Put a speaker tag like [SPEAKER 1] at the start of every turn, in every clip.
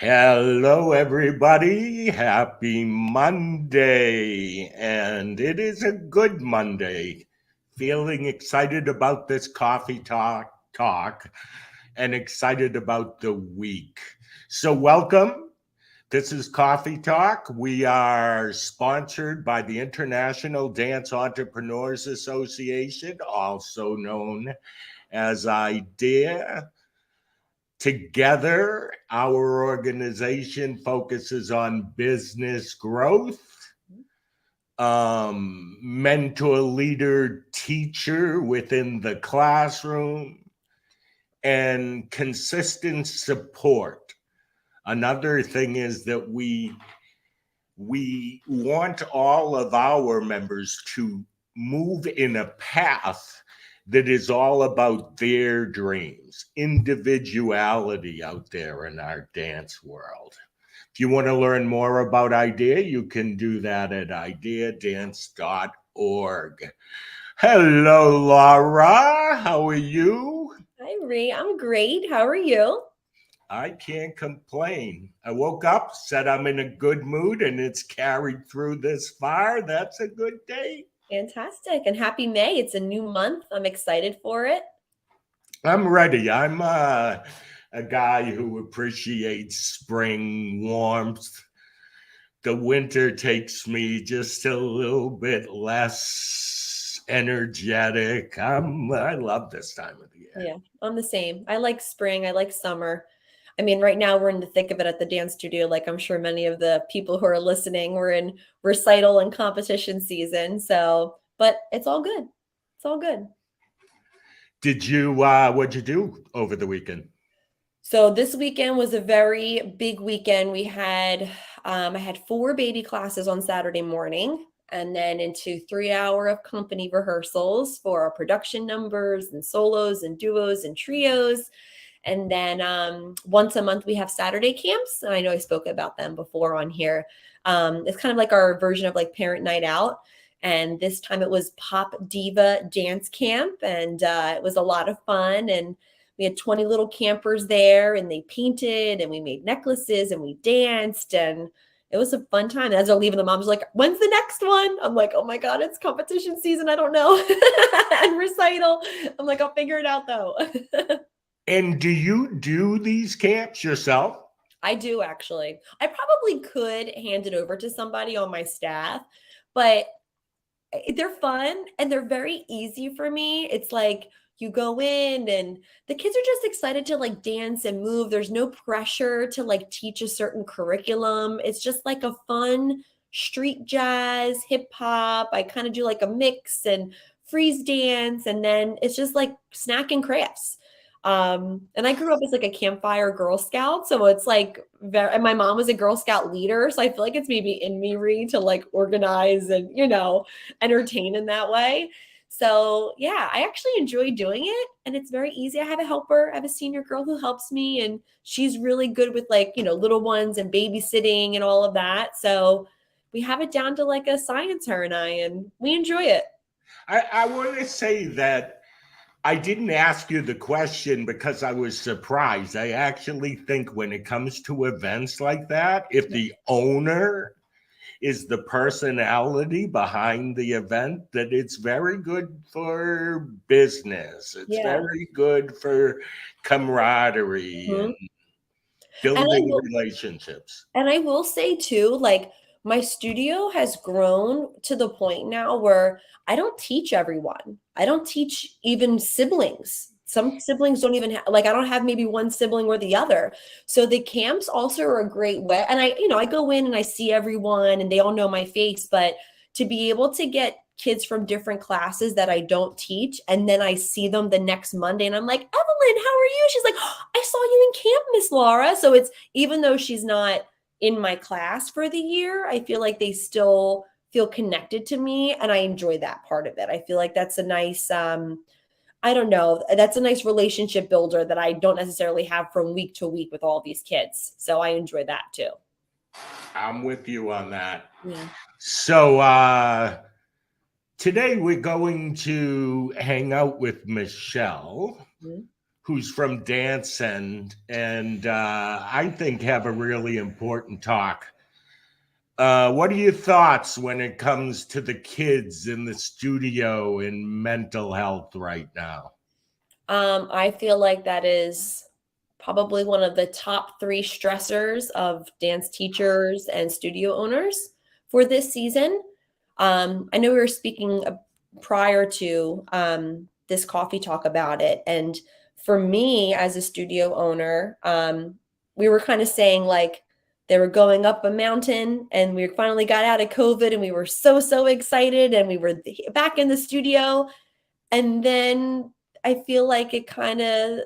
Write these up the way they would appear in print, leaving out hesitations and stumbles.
[SPEAKER 1] Hello, everybody. Happy Monday. And it is a good Monday. Feeling excited about this coffee talk and excited about the week. So, welcome. This is Coffee Talk. We are sponsored by the International Dance Entrepreneurs Association, also known as IDEA. Together, our organization focuses on business growth, mentor, leader, teacher within the classroom, and consistent support. Another thing is that we want all of our members to move in a path that is all about their dreams, individuality out there in our dance world. If you want to learn more about IDEA, you can do that at ideadance.org. Hello, Laura. How are you?
[SPEAKER 2] Hi, Ree. I'm great. How are you?
[SPEAKER 1] I can't complain. I woke up, said I'm in a good mood, and it's carried through this far. That's a good day.
[SPEAKER 2] Fantastic. And happy May. It's a new month. I'm excited for it.
[SPEAKER 1] I'm ready. I'm a guy who appreciates spring warmth. The winter takes me just a little bit less energetic. I love this time of the year.
[SPEAKER 2] Yeah, I'm the same. I like spring. I like summer. I mean, right now we're in the thick of it at the dance studio. Like I'm sure many of the people who are listening, we're in recital and competition season. So, but it's all good. It's all good.
[SPEAKER 1] What'd you do over the weekend?
[SPEAKER 2] So this weekend was a very big weekend. I had 4 baby classes on Saturday morning, and then into 3 hour of company rehearsals for our production numbers and solos and duos and trios. And then once a month, we have Saturday camps. And I know I spoke about them before on here. It's kind of like our version of like parent night out. And this time it was Pop Diva Dance Camp. And it was a lot of fun. And we had 20 little campers there, and they painted, and we made necklaces, and we danced. And it was a fun time. As they're leaving, the mom's like, when's the next one? I'm like, oh my God, it's competition season. I don't know. And recital. I'm like, I'll figure it out though.
[SPEAKER 1] And do you do these camps yourself?
[SPEAKER 2] I do, actually. I probably could hand it over to somebody on my staff, but they're fun and they're very easy for me. It's like you go in and the kids are just excited to like dance and move. There's no pressure to like teach a certain curriculum. It's just like a fun street jazz, hip hop. I kind of do like a mix and freeze dance, and then it's just like snack and crafts. And I grew up as like a campfire Girl Scout. So it's like and my mom was a Girl Scout leader. So I feel like it's maybe in me, Ree, to like organize and, entertain in that way. So yeah, I actually enjoy doing it, and it's very easy. I have a helper. I have a senior girl who helps me, and she's really good with like, little ones and babysitting and all of that. So we have it down to like a science, her and I, and we enjoy it.
[SPEAKER 1] I want to say that I didn't ask you the question because I was surprised. I actually think when it comes to events like that, if the owner is the personality behind the event, that it's very good for business. It's very good for camaraderie and building relationships.
[SPEAKER 2] And I will say too, like my studio has grown to the point now where I don't teach everyone. I don't teach even siblings. Some siblings don't even I don't have maybe one sibling or the other. So the camps also are a great way. And I go in and I see everyone and they all know my face, but to be able to get kids from different classes that I don't teach, and then I see them the next Monday and I'm like, Evelyn, how are you? She's like, oh, I saw you in camp, Miss Laura. So it's, even though she's not in my class for the year, I feel like they still feel connected to me, and I enjoy that part of it. I feel like that's a nice I don't know, that's a nice relationship builder that I don't necessarily have from week to week with all these kids. So I enjoy that too.
[SPEAKER 1] I'm with you on that.
[SPEAKER 2] Yeah.
[SPEAKER 1] So today we're going to hang out with Michelle, who's from Danscend, and I think have a really important talk. What are your thoughts when it comes to the kids in the studio and mental health right now?
[SPEAKER 2] I feel like that is probably one of the top 3 stressors of dance teachers and studio owners for this season. I know we were speaking prior to this coffee talk about it. And for me, as a studio owner, we were kind of saying like they were going up a mountain and we finally got out of COVID and we were so excited and we were back in the studio. And then I feel like the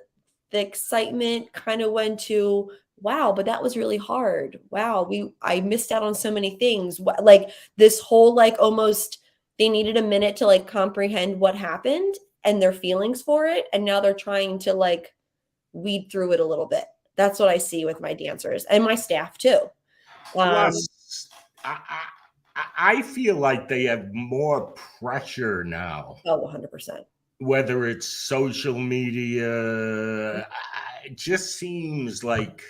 [SPEAKER 2] excitement kind of went to, wow, but that was really hard. Wow, I missed out on so many things. Like this whole like almost they needed a minute to like comprehend what happened and their feelings for it, and now they're trying to like weed through it a little bit. That's what I see with my dancers and my staff too.
[SPEAKER 1] Plus, I feel like they have more pressure now.
[SPEAKER 2] Oh, 100%.
[SPEAKER 1] Whether it's social media, it just seems like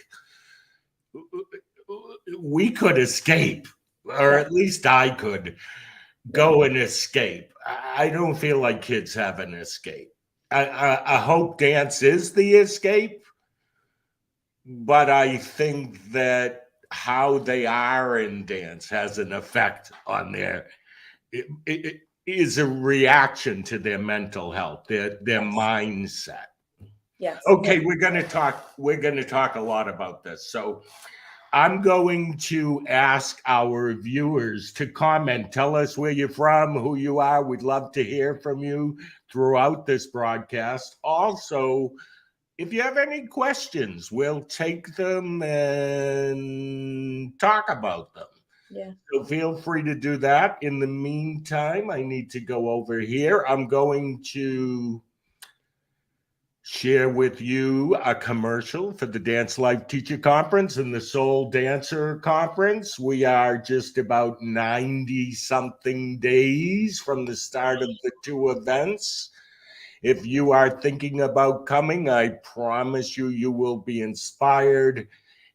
[SPEAKER 1] we could escape, or at least I could go and escape. I don't feel like kids have an escape. I hope dance is the escape, but I think that how they are in dance has an effect on their it is a reaction to their mental health, their mindset.
[SPEAKER 2] Yes.
[SPEAKER 1] Okay, we're going to talk a lot about this. So I'm going to ask our viewers to comment, tell us where you're from, who you are. We'd love to hear from you throughout this broadcast. Also, if you have any questions, we'll take them and talk about them.
[SPEAKER 2] Yeah.
[SPEAKER 1] So feel free to do that. In the meantime, I need to go over here. I'm going to share with you a commercial for the Dance Life Teacher Conference and the Soul Dancer Conference. We are just about 90-something days from the start of the 2 events. If you are thinking about coming, I promise you will be inspired.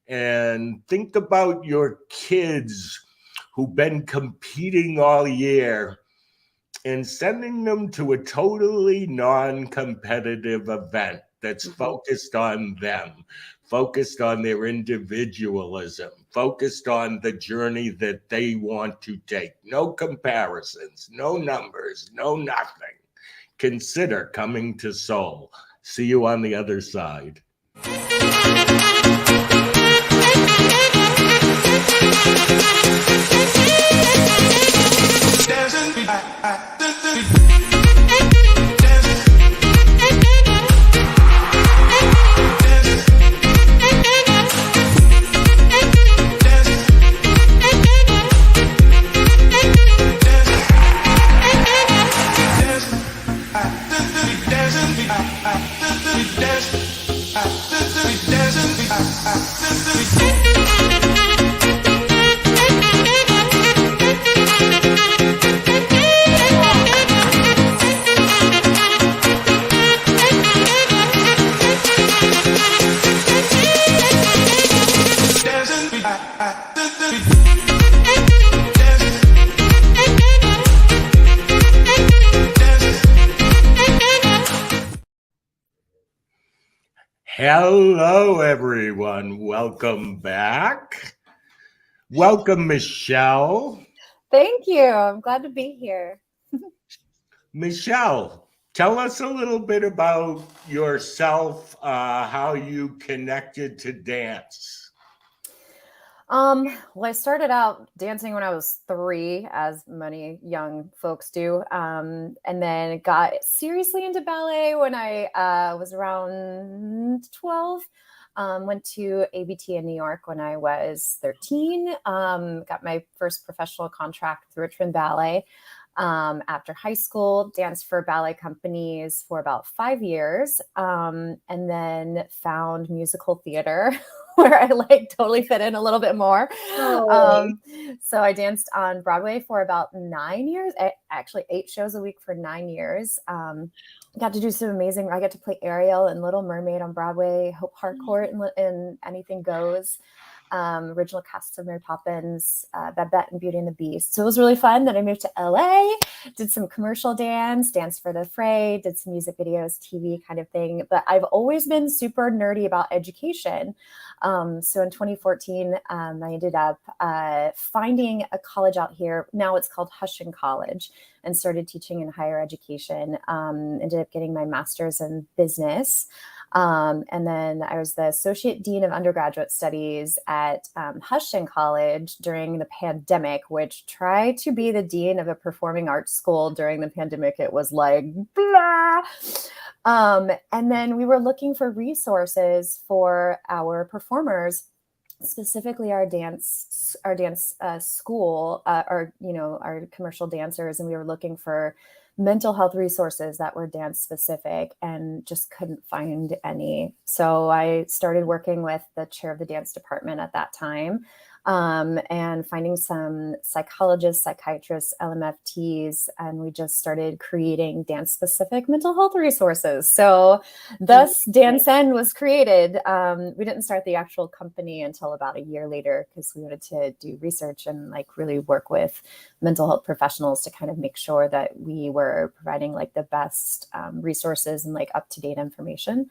[SPEAKER 1] And think about your kids who've been competing all year and sending them to a totally non-competitive event that's focused on them, focused on their individualism, focused on the journey that they want to take. No comparisons, no numbers, no nothing. Consider coming to Soul. See you on the other side. Hello, everyone. Welcome back. Welcome, Michelle.
[SPEAKER 3] Thank you. I'm glad to be here.
[SPEAKER 1] Michelle, tell us a little bit about yourself, how you connected to dance.
[SPEAKER 3] Well, I started out dancing when I was 3, as many young folks do, and then got seriously into ballet when I was around 12. Went to ABT in New York when I was 13. Got my first professional contract with Richmond Ballet. after high school, danced for ballet companies for about 5 years, and then found musical theater where I like totally fit in a little bit more.
[SPEAKER 2] Oh.
[SPEAKER 3] So I danced on Broadway for about 9 years, actually 8 shows a week for 9 years. Got to do some amazing, I got to play Ariel and Little Mermaid on Broadway, Hope Harcourt in Anything Goes. Original cast of Mary Poppins, Babette and Beauty and the Beast. So it was really fun. Then I moved to LA, did some commercial dance, danced for the Fray, did some music videos, TV kind of thing. But I've always been super nerdy about education. So in 2014, I ended up finding a college out here. Now it's called Hushin College, and started teaching in higher education. Ended up getting my master's in business. And then I was the Associate Dean of Undergraduate Studies at Hushin College during the pandemic, which tried to be the dean of a performing arts school during the pandemic. It was like, blah. And then we were looking for resources for our performers, specifically our dance school, our commercial dancers. And we were looking for mental health resources that were dance specific and just couldn't find any. So I started working with the chair of the dance department at that time, and finding some psychologists, psychiatrists, LMFTs, and we just started creating dance specific mental health resources. So thus Danscend was created. We didn't start the actual company until about a year later because we wanted to do research and like really work with mental health professionals to kind of make sure that we were providing like the best resources and like up-to-date information.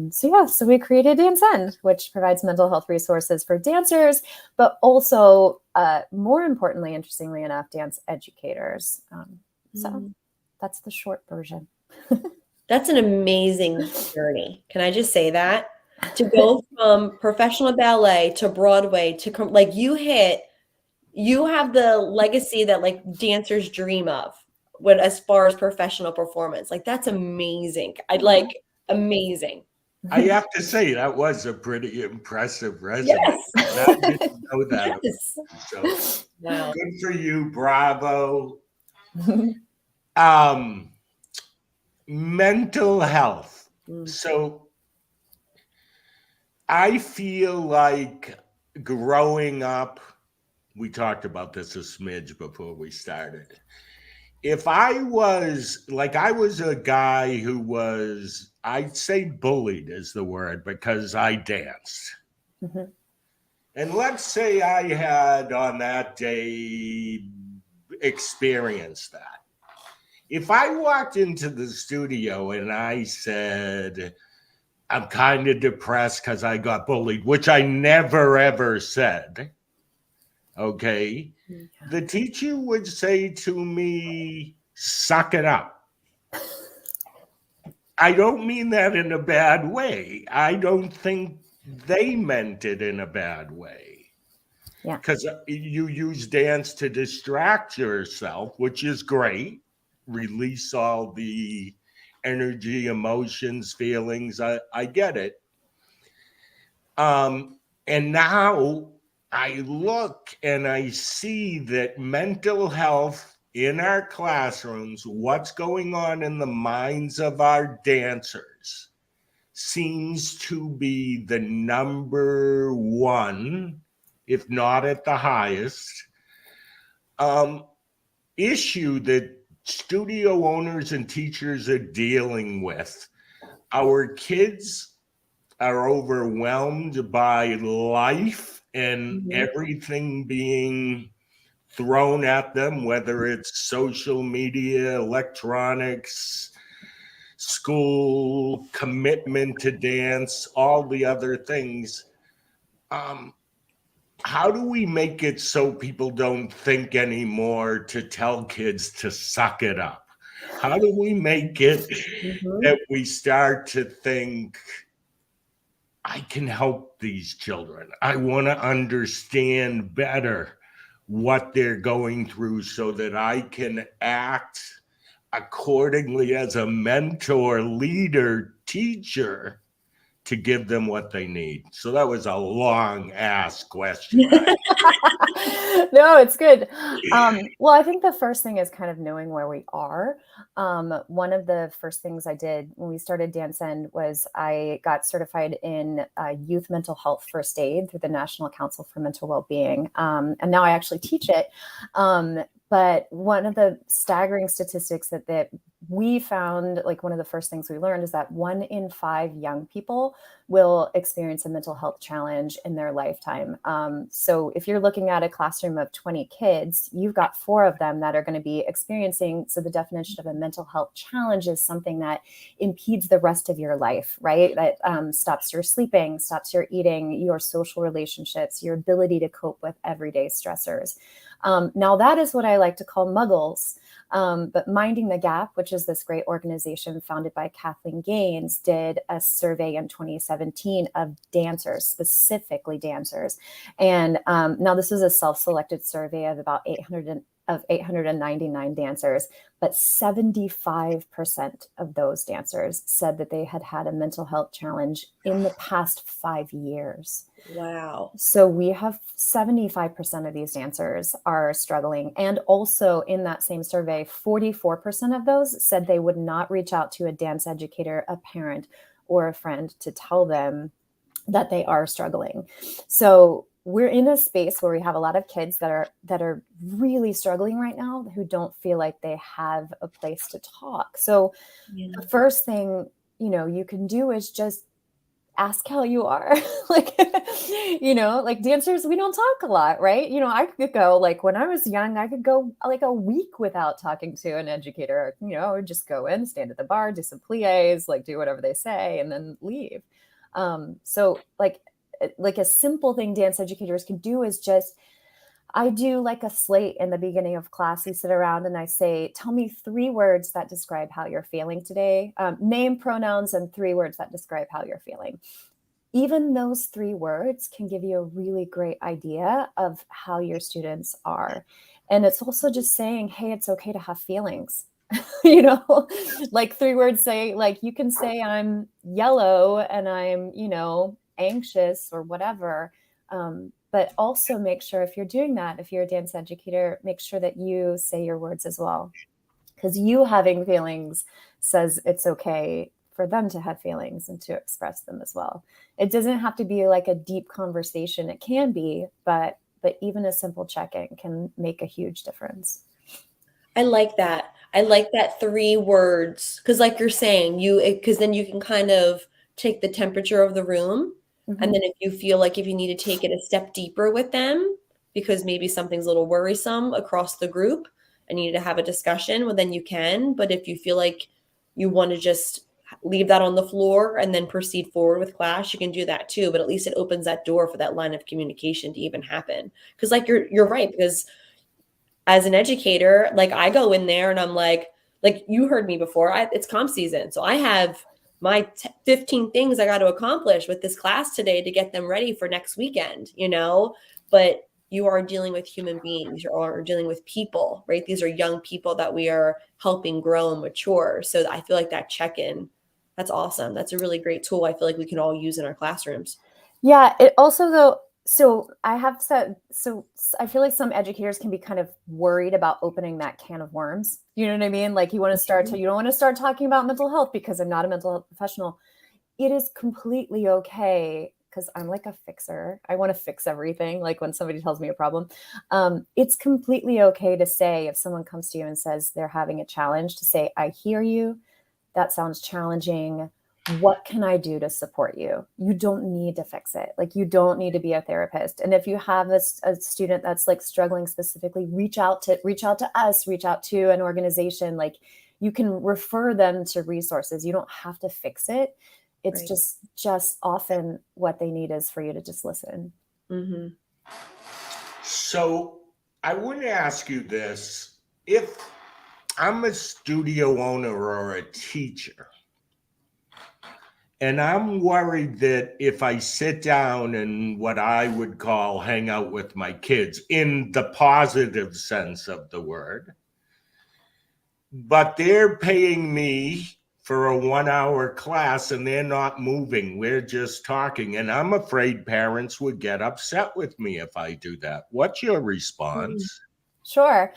[SPEAKER 3] So we created Danscend, which provides mental health resources for dancers, but also, more importantly, interestingly enough, dance educators. So that's the short version.
[SPEAKER 2] That's an amazing journey. Can I just say that? To go from professional ballet to Broadway to like you have the legacy that like dancers dream of when as far as professional performance. Like that's amazing. I'd like amazing.
[SPEAKER 1] I have to say that was a pretty impressive resume.
[SPEAKER 2] Yes.
[SPEAKER 1] I didn't know that.
[SPEAKER 2] Yes.
[SPEAKER 1] So
[SPEAKER 2] Wow.
[SPEAKER 1] good for you, bravo. Mental health. So I feel like growing up, we talked about this a smidge before we started. If I was a guy who was, I'd say bullied is the word because I danced. Mm-hmm. And let's say I had on that day experienced that. If I walked into the studio and I said, I'm kind of depressed because I got bullied, which I never, ever said. Okay. Yeah. The teacher would say to me, suck it up. I don't mean that in a bad way. I don't think they meant it in a bad way. Yeah. Because you use dance to distract yourself, which is great. Release all the energy, emotions, feelings. I get it. And now I look and I see that mental health in our classrooms, what's going on in the minds of our dancers, seems to be the number one, if not at the highest, issue that studio owners and teachers are dealing with. Our kids are overwhelmed by life and everything being thrown at them, whether it's social media, electronics, school, commitment to dance, all the other things. How do we make it so people don't think anymore to tell kids to suck it up? How do we make it that we start to think, I can help these children. I want to understand better what they're going through so that I can act accordingly as a mentor, leader, teacher to give them what they need? So that was a long ass question.
[SPEAKER 3] No, it's good. Well, I think the first thing is kind of knowing where we are. One of the first things I did when we started Danscend was I got certified in youth mental health first aid through the National Council for Mental Wellbeing. And now I actually teach it. But one of the staggering statistics that we found, like one of the first things we learned, is that 1 in 5 young people will experience a mental health challenge in their lifetime. So if you're looking at a classroom of 20 kids, you've got 4 of them that are going to be experiencing. So the definition of a mental health challenge is something that impedes the rest of your life, right? That stops your sleeping, stops your eating, your social relationships, your ability to cope with everyday stressors. Now that is what I like to call muggles. But Minding the Gap, which is this great organization founded by Kathleen Gaines, did a survey in 2017 of dancers, specifically dancers. And now this was a self-selected survey of about 899 dancers, but 75% of those dancers said that they had had a mental health challenge in the past 5 years.
[SPEAKER 2] Wow.
[SPEAKER 3] So we have 75% of these dancers are struggling. And also in that same survey, 44% of those said they would not reach out to a dance educator, a parent, or a friend to tell them that they are struggling. So we're in a space where we have a lot of kids that are really struggling right now, who don't feel like they have a place to talk. So the first thing, you can do is just ask how you are. Like dancers, we don't talk a lot, right? I could go, like when I was young, I could go like a week without talking to an educator. I would just go in, stand at the bar, do some plies, like do whatever they say, and then leave. So like a simple thing dance educators can do is I do like a slate in the beginning of class. We sit around and I say, tell me 3 words that describe how you're feeling today. Name, pronouns, and 3 words that describe how you're feeling. Even those 3 words can give you a really great idea of how your students are. And it's also just saying, hey, it's okay to have feelings. Like 3 words say, like you can say I'm yellow and I'm, anxious or whatever. But also make sure if you're doing that, if you're a dance educator, make sure that you say your words as well. Because you having feelings says it's okay for them to have feelings and to express them as well. It doesn't have to be like a deep conversation. It can be, but even a simple check-in can make a huge difference.
[SPEAKER 2] I like that. I like that 3 words. Because like you're saying, because then you can kind of take the temperature of the room. Mm-hmm. And then if you feel like if you need to take it a step deeper with them, because maybe something's a little worrisome across the group and you need to have a discussion, well, then you can. But if you feel like you want to just leave that on the floor and then proceed forward with class, you can do that too. But at least it opens that door for that line of communication to even happen. Because like you're right, because as an educator, like I go in there and I'm like you heard me before, it's comp season. So I have my 15 things I got to accomplish with this class today to get them ready for next weekend, but you are dealing with human beings, you are dealing with people, right? These are young people that we are helping grow and mature. So I feel like that check-in, that's awesome. That's a really great tool. I feel like we can all use in our classrooms.
[SPEAKER 3] Yeah. It also though, so I feel like some educators can be kind of worried about opening that can of worms. You know what I mean? Like you don't want to start talking about mental health because I'm not a mental health professional. It is completely okay, because I'm like a fixer. I want to fix everything. Like when somebody tells me a problem, it's completely okay to say, if someone comes to you and says they're having a challenge, to say, I hear you. That sounds challenging. What can I do to support you? You don't need to fix it. Like you don't need to be a therapist. And if you have a student that's like struggling specifically, reach out to us, reach out to an organization. Like you can refer them to resources. You don't have to fix it. It's right. just often what they need is for you to just listen.
[SPEAKER 2] Mm-hmm.
[SPEAKER 1] So I want to ask you this. If I'm a studio owner or a teacher, and I'm worried that if I sit down and what I would call hang out with my kids in the positive sense of the word, but they're paying me for a 1 hour class and they're not moving. We're just talking. And I'm afraid parents would get upset with me if I do that. What's your response?
[SPEAKER 3] Sure.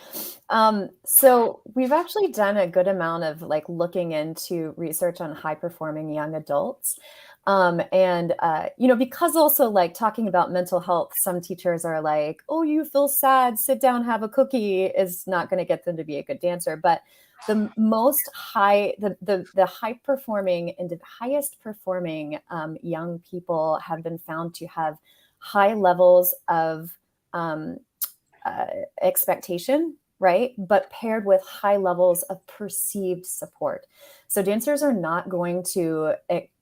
[SPEAKER 3] So we've actually done a good amount of like looking into research on high performing young adults. Because also like talking about mental health, some teachers are like, oh, you feel sad, sit down, have a cookie is not going to get them to be a good dancer. But the high performing and the highest performing young people have been found to have high levels of expectation, right? But paired with high levels of perceived support. So dancers are not going to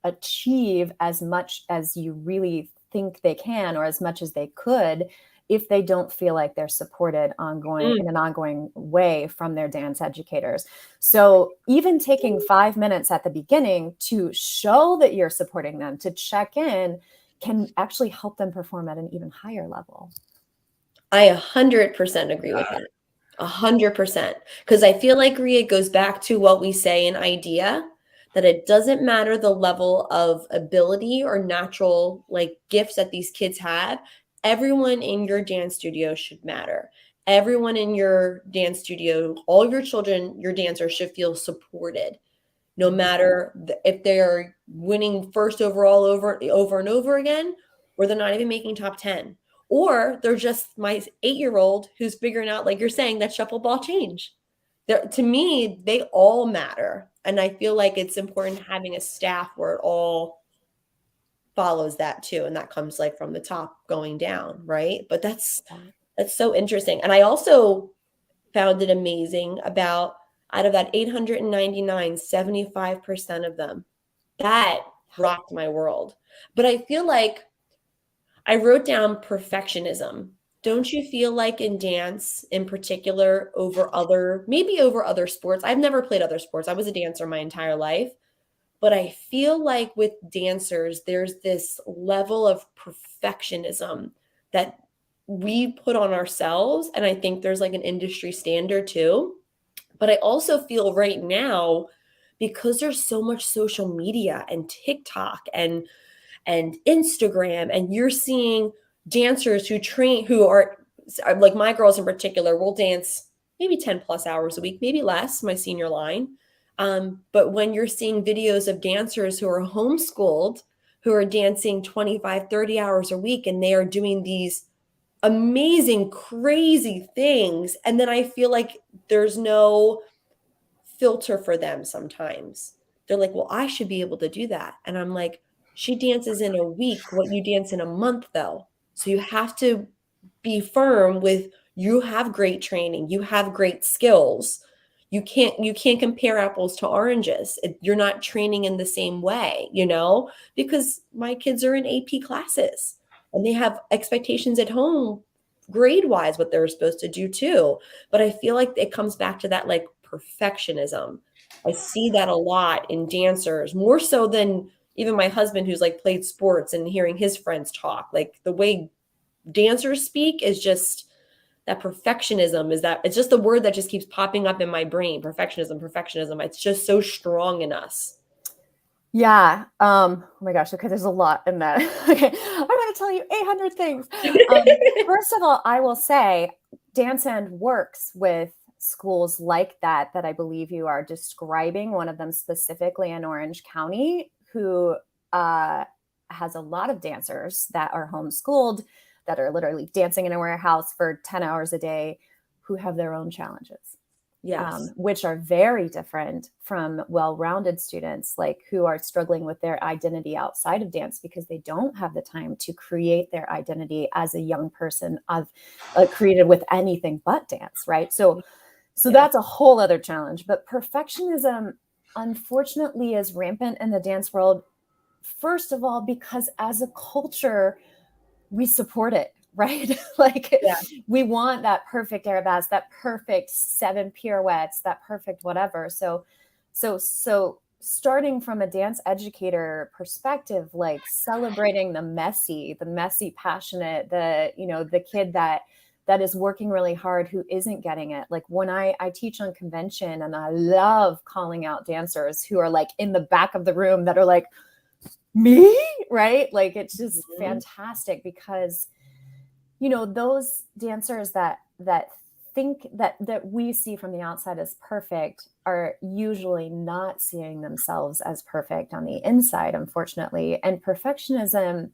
[SPEAKER 3] achieve as much as you really think they can, or as much as they could, if they don't feel like they're supported in an ongoing way from their dance educators. So even taking 5 minutes at the beginning to show that you're supporting them, to check in, can actually help them perform at an even higher level.
[SPEAKER 2] I 100% agree with that. 100%. Because I feel like, Rhea, it goes back to what we say in IDEA, that it doesn't matter the level of ability or natural like gifts that these kids have. Everyone in your dance studio should matter. Everyone in your dance studio, all your children, your dancers should feel supported. No matter if they're winning first overall over and over again, or they're not even making top 10. Or they're just my 8-year-old who's figuring out, like you're saying, that shuffle ball change. To me, they all matter. And I feel like it's important having a staff where it all follows that too. And that comes like from the top going down, right? But that's so interesting. And I also found it amazing about out of that 899, 75% of them, that rocked my world. But I feel like I wrote down perfectionism. Don't you feel like in dance in particular maybe over other sports? I've never played other sports. I was a dancer my entire life. But I feel like with dancers, there's this level of perfectionism that we put on ourselves. And I think there's like an industry standard too. But I also feel right now, because there's so much social media and TikTok and Instagram, and you're seeing dancers who are like my girls in particular will dance maybe 10 plus hours a week, maybe less, my senior line. But when you're seeing videos of dancers who are homeschooled, who are dancing 25, 30 hours a week, and they are doing these amazing, crazy things. And then I feel like there's no filter for them sometimes. They're like, well, I should be able to do that. And I'm like, she dances in a week what you dance in a month, though. So you have to be firm with, you have great training, you have great skills. You can't compare apples to oranges. You're not training in the same way, because my kids are in AP classes and they have expectations at home grade wise, what they're supposed to do too. But I feel like it comes back to that like perfectionism. I see that a lot in dancers, more so than even my husband, who's like played sports, and hearing his friends talk. Like the way dancers speak is just that perfectionism, it's just the word that just keeps popping up in my brain. Perfectionism. It's just so strong in us.
[SPEAKER 3] Yeah. Oh my gosh. Okay. There's a lot in that. Okay. I'm going to tell you 800 things. First of all, I will say Danscend works with schools like that I believe you are describing, one of them specifically in Orange County, who has a lot of dancers that are homeschooled, that are literally dancing in a warehouse for 10 hours a day, who have their own challenges.
[SPEAKER 2] Yes.
[SPEAKER 3] Which are very different from well-rounded students, like who are struggling with their identity outside of dance because they don't have the time to create their identity as a young person created with anything but dance, right? So that's a whole other challenge. But perfectionism, unfortunately, is rampant in the dance world. First of all, because as a culture, we support it, right? We want that perfect arabesque, that perfect 7 pirouettes, that perfect whatever. So starting from a dance educator perspective, like celebrating the messy passionate, the kid that that is working really hard who isn't getting it. Like when I teach on convention, and I love calling out dancers who are like in the back of the room that are like, me, right? Like it's just fantastic because, you know, those dancers that think that we see from the outside as perfect are usually not seeing themselves as perfect on the inside, unfortunately. And perfectionism,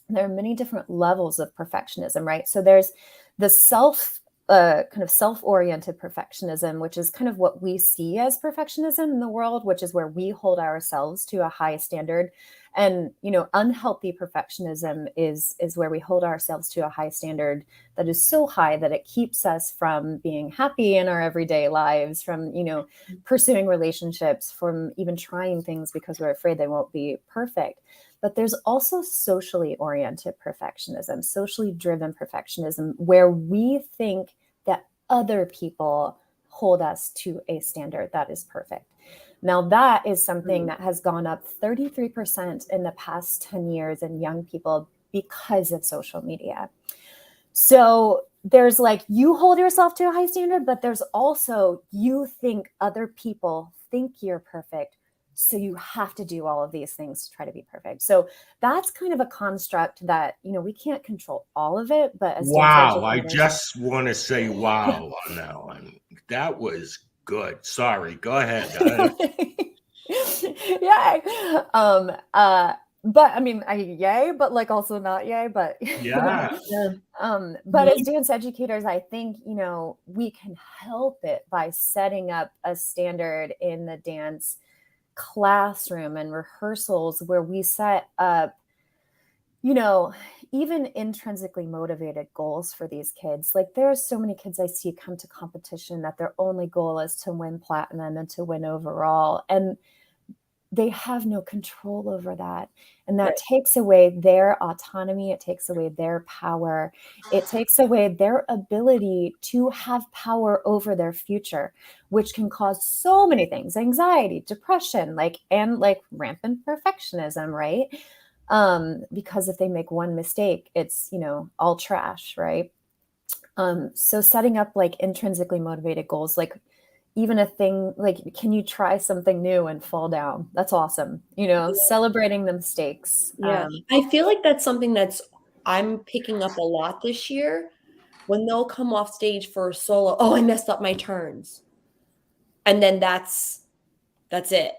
[SPEAKER 3] there are many different levels of perfectionism, right? So there's the kind of self-oriented perfectionism, which is kind of what we see as perfectionism in the world, which is where we hold ourselves to a high standard. And, you know, unhealthy perfectionism is where we hold ourselves to a high standard that is so high that it keeps us from being happy in our everyday lives, from, you know, pursuing relationships, from even trying things because we're afraid they won't be perfect. But there's also socially oriented perfectionism, socially driven perfectionism, where we think that other people hold us to a standard that is perfect. Now, that is something that has gone up 33% in the past 10 years in young people because of social media. So there's like, you hold yourself to a high standard, but there's also, you think other people think you're perfect. So you have to do all of these things to try to be perfect. So that's kind of a construct that, you know, we can't control all of it, but as
[SPEAKER 1] Wow, I just want to say wow on that one. That was good. Sorry, go ahead.
[SPEAKER 3] Yeah. But I mean, yay, but like also not yay, but
[SPEAKER 1] Yeah.
[SPEAKER 3] but as dance educators, I think, you know, we can help it by setting up a standard in the dance classroom and rehearsals where we set up, you know, even intrinsically motivated goals for these kids. Like there are so many kids I see come to competition that their only goal is to win platinum and to win overall. And they have no control over that. And that takes away their autonomy. It takes away their power. It takes away their ability to have power over their future, which can cause so many things, anxiety, depression, and rampant perfectionism, right? Because if they make one mistake, it's, you know, all trash, right? So setting up like intrinsically motivated goals, like even a thing like, can you try something new and fall down? That's awesome. You know, celebrating the mistakes.
[SPEAKER 2] Yeah. I feel like that's something I'm picking up a lot this year when they'll come off stage for a solo. Oh, I messed up my turns. And then that's it.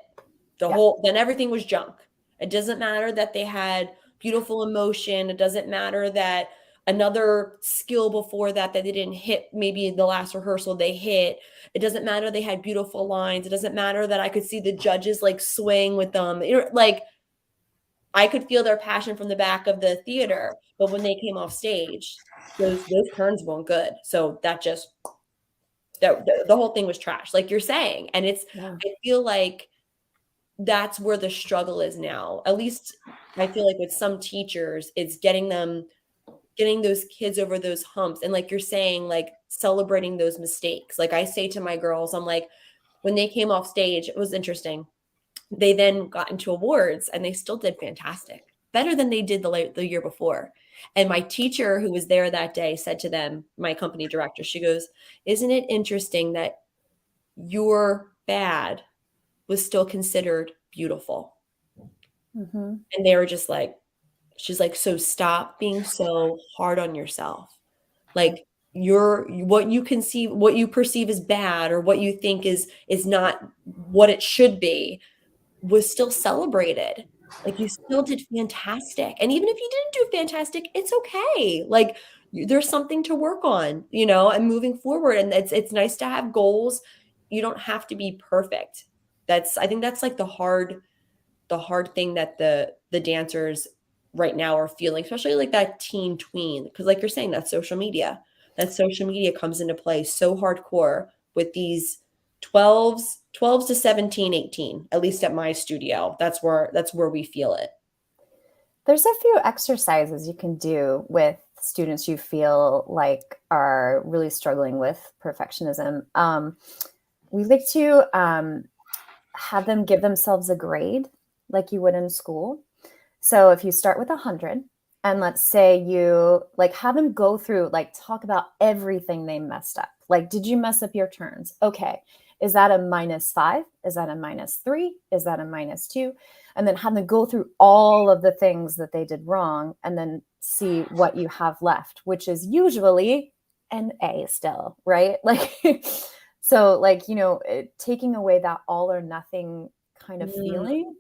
[SPEAKER 2] Then everything was junk. It doesn't matter that they had beautiful emotion. It doesn't matter that another skill before that they didn't hit, maybe the last rehearsal they hit. It doesn't matter they had beautiful lines. It doesn't matter that I could see the judges like swaying with them. You know, like I could feel their passion from the back of the theater, but when they came off stage, those turns weren't good. So that just the whole thing was trash, like you're saying. And I feel like that's where the struggle is now. At least I feel like with some teachers, it's getting those kids over those humps. And like you're saying, like celebrating those mistakes. Like I say to my girls, I'm like, when they came off stage, it was interesting. They then got into awards and they still did fantastic, better than they did the year before. And my teacher who was there that day said to them, my company director, she goes, isn't it interesting that your bad was still considered beautiful?
[SPEAKER 3] Mm-hmm.
[SPEAKER 2] And they were just like, she's like, so stop being so hard on yourself. Like what you perceive as bad or what you think is not what it should be was still celebrated. Like you still did fantastic. And even if you didn't do fantastic, it's okay. Like there's something to work on, you know, and moving forward. And it's nice to have goals. You don't have to be perfect. I think that's like the hard thing that the dancers right now are feeling, especially like that teen tween. Because like you're saying, that social media comes into play so hardcore with these 12s to 17, 18, at least at my studio. That's where we feel it.
[SPEAKER 3] There's a few exercises you can do with students you feel like are really struggling with perfectionism. We like to have them give themselves a grade like you would in school. So if you start with 100 and let's say you like have them go through, like talk about everything they messed up. Like, did you mess up your turns? Okay. Is that a -5? Is that a -3? Is that a -2? And then have them go through all of the things that they did wrong and then see what you have left, which is usually an A still, right? Like, so like, taking away that all or nothing kind of feeling.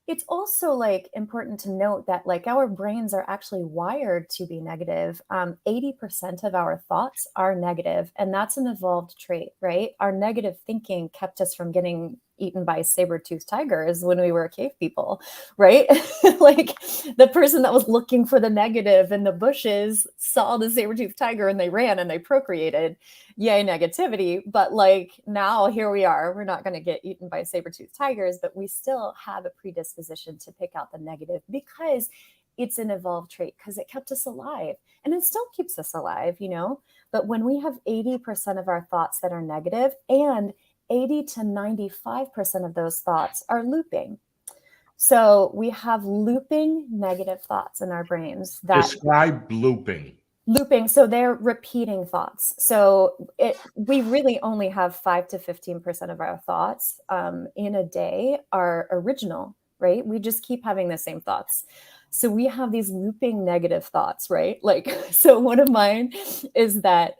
[SPEAKER 3] It's also like important to note that like our brains are actually wired to be negative. 80% of our thoughts are negative, and that's an evolved trait, right? Our negative thinking kept us from getting eaten by saber-toothed tigers when we were cave people, right? Like the person that was looking for the negative in the bushes saw the saber-toothed tiger and they ran and they procreated. Yay, negativity. But like now here we are, we're not going to get eaten by saber-toothed tigers, but we still have a predisposition to pick out the negative because it's an evolved trait, because it kept us alive and it still keeps us alive, But when we have 80% of our thoughts that are negative, and 80 to 95% of those thoughts are looping. So we have looping negative thoughts in our brains.
[SPEAKER 1] Describe looping.
[SPEAKER 3] Looping, so they're repeating thoughts. So we really only have 5 to 15% of our thoughts in a day are original, right? We just keep having the same thoughts. So we have these looping negative thoughts, right? Like, so one of mine is that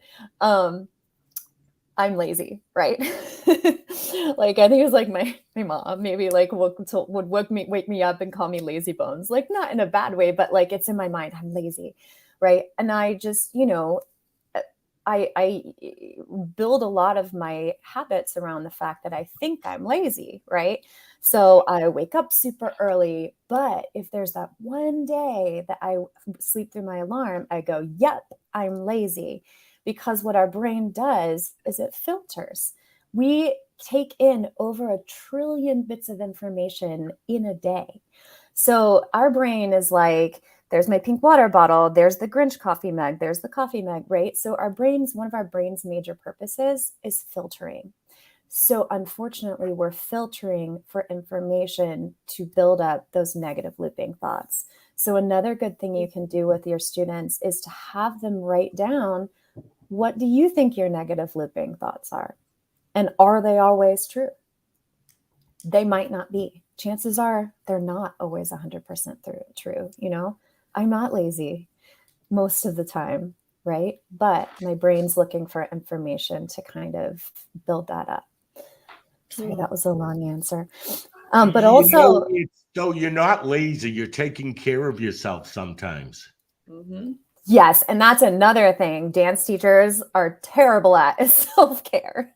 [SPEAKER 3] I'm lazy, right? Like, I think it's like my mom maybe like would wake me up and call me lazy bones, like not in a bad way, but like it's in my mind, I'm lazy, right? And I just, I build a lot of my habits around the fact that I think I'm lazy, right? So I wake up super early, but if there's that one day that I sleep through my alarm, I go, yep, I'm lazy. Because what our brain does is it filters. We take in over 1 trillion bits of information in a day. So our brain is like, there's my pink water bottle, there's the Grinch coffee mug, there's the coffee mug, right? So one of our brain's major purposes is filtering. So unfortunately, we're filtering for information to build up those negative looping thoughts. So another good thing you can do with your students is to have them write down, what do you think your negative looping thoughts are? And are they always true? They might not be. Chances are they're not always 100% true. I'm not lazy most of the time, right? But my brain's looking for information to kind of build that up. Sorry, that was a long answer. But also,
[SPEAKER 1] so you're not lazy. You're taking care of yourself sometimes.
[SPEAKER 2] Mm-hmm.
[SPEAKER 3] Yes, and that's another thing dance teachers are terrible at is self-care.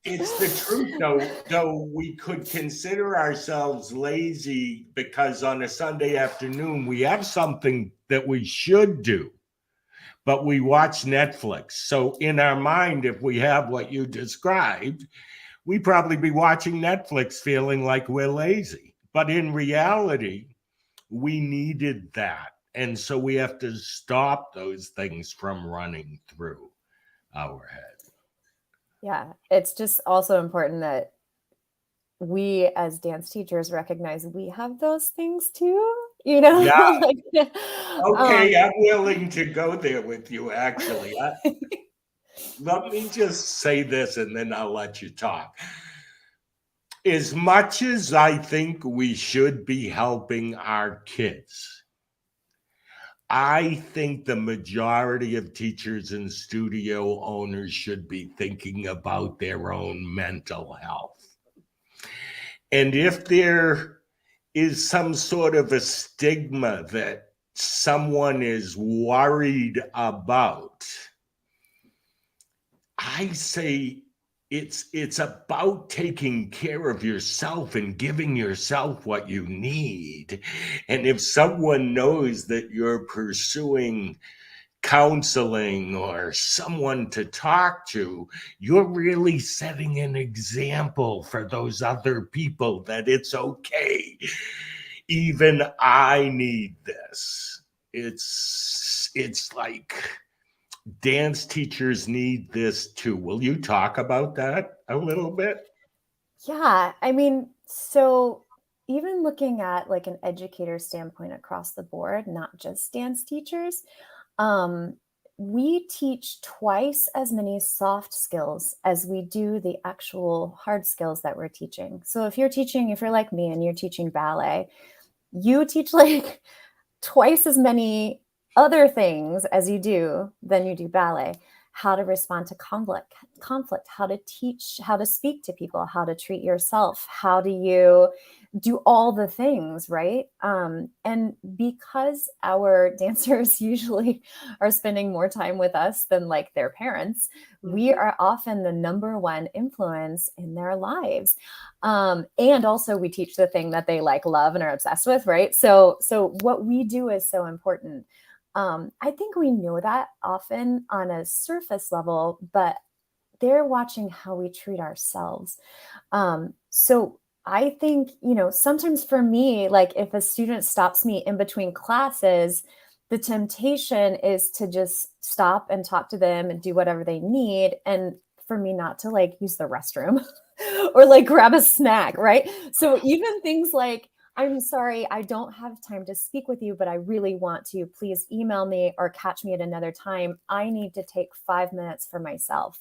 [SPEAKER 1] It's the truth, though we could consider ourselves lazy because on a Sunday afternoon we have something that we should do, but we watch Netflix. So in our mind, if we have what you described, we'd probably be watching Netflix feeling like we're lazy. But in reality, we needed that. And so we have to stop those things from running through our head.
[SPEAKER 3] Yeah, it's just also important that we as dance teachers recognize we have those things too,
[SPEAKER 1] Yeah.
[SPEAKER 3] Like,
[SPEAKER 1] Okay, I'm willing to go there with you, actually. Let me just say this and then I'll let you talk. As much as I think we should be helping our kids, I think the majority of teachers and studio owners should be thinking about their own mental health. And if there is some sort of a stigma that someone is worried about, I say it's about taking care of yourself and giving yourself what you need. And if someone knows that you're pursuing counseling or someone to talk to, you're really setting an example for those other people that it's okay. Even I need this. It's like dance teachers need this too. Will you talk about that a little bit?
[SPEAKER 3] Yeah, I mean, so even looking at like an educator standpoint across the board, not just dance teachers, we teach twice as many soft skills as we do the actual hard skills that we're teaching. So if you're like me and you're teaching ballet, you teach like twice as many other things as you do than you do ballet. How to respond to conflict, how to teach, how to speak to people, how to treat yourself, how do you do all the things, right? And because our dancers usually are spending more time with us than like their parents, we are often the number one influence in their lives. And also we teach the thing that they like, love, and are obsessed with, right? So what we do is so important. I think we know that often on a surface level, but they're watching how we treat ourselves. So I think, sometimes for me, like if a student stops me in between classes, the temptation is to just stop and talk to them and do whatever they need. And for me not to like use the restroom or like grab a snack, right? So even things like, I'm sorry, I don't have time to speak with you, but I really want to. Please email me or catch me at another time. I need to take 5 minutes for myself.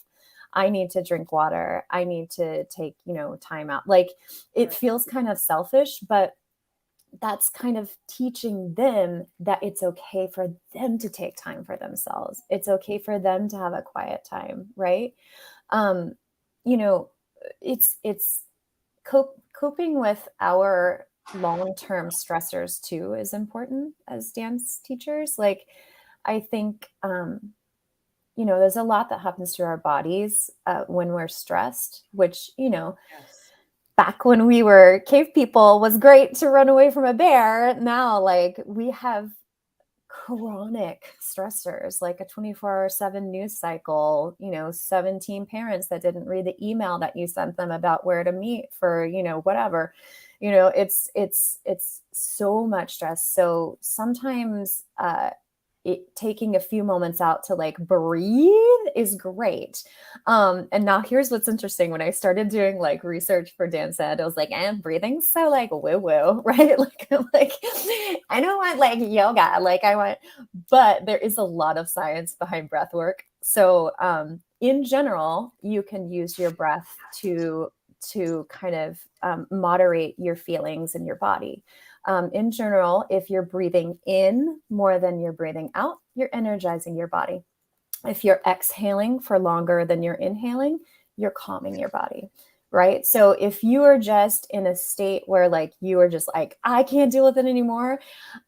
[SPEAKER 3] I need to drink water. I need to take, time out. Like it feels kind of selfish, but that's kind of teaching them that it's okay for them to take time for themselves. It's okay for them to have a quiet time, right? It's coping with our long-term stressors too is important as dance teachers. Like I think there's a lot that happens to our bodies when we're stressed, which back when we were cave people was great to run away from a bear. Now like we have chronic stressors like a 24/7 news cycle, 17 parents that didn't read the email that you sent them about where to meet for whatever. It's so much stress. So sometimes taking a few moments out to like breathe is great. And now here's what's interesting. When I started doing like research for Danscend, I was like, breathing's so like woo-woo, right? Like I don't want like yoga, but there is a lot of science behind breath work. So in general, you can use your breath to kind of moderate your feelings in your body. In general, if you're breathing in more than you're breathing out, you're energizing your body. If you're exhaling for longer than you're inhaling, you're calming your body, right? So if you are just in a state where like you are just like, I can't deal with it anymore.